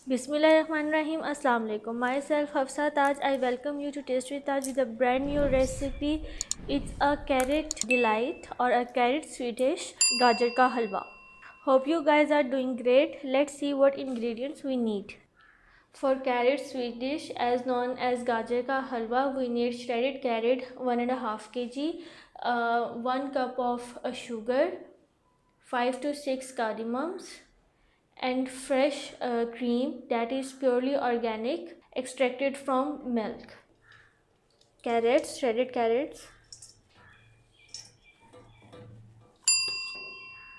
Bismillahirrahmanirrahim. Assalamu alaikum. Myself Hafsa Taj. I welcome you to Taste with Taj with a brand new recipe. It's a carrot delight or a carrot sweet dish, Gajar ka Halwa. Hope you guys are doing great. Let's see what ingredients we need. For carrot sweet dish, as known as Gajar ka Halwa, we need shredded carrot 1.5 kg, 1 cup of sugar, 5 to 6 cardamoms, and fresh cream that is purely organic, extracted from milk. Carrots, shredded carrots,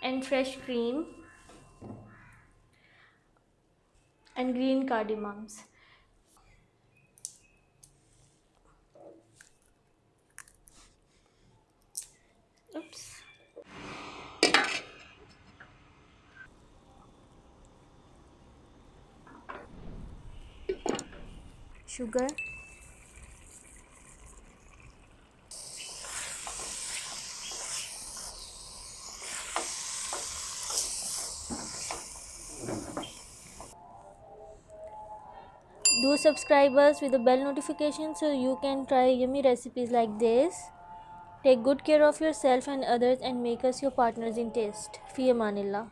and fresh cream, and green cardamoms. Oops. Sugar, do subscribe us with the bell notification so you can try yummy recipes like this. Take good care of yourself and others and make us your partners in taste. Fi amanillah.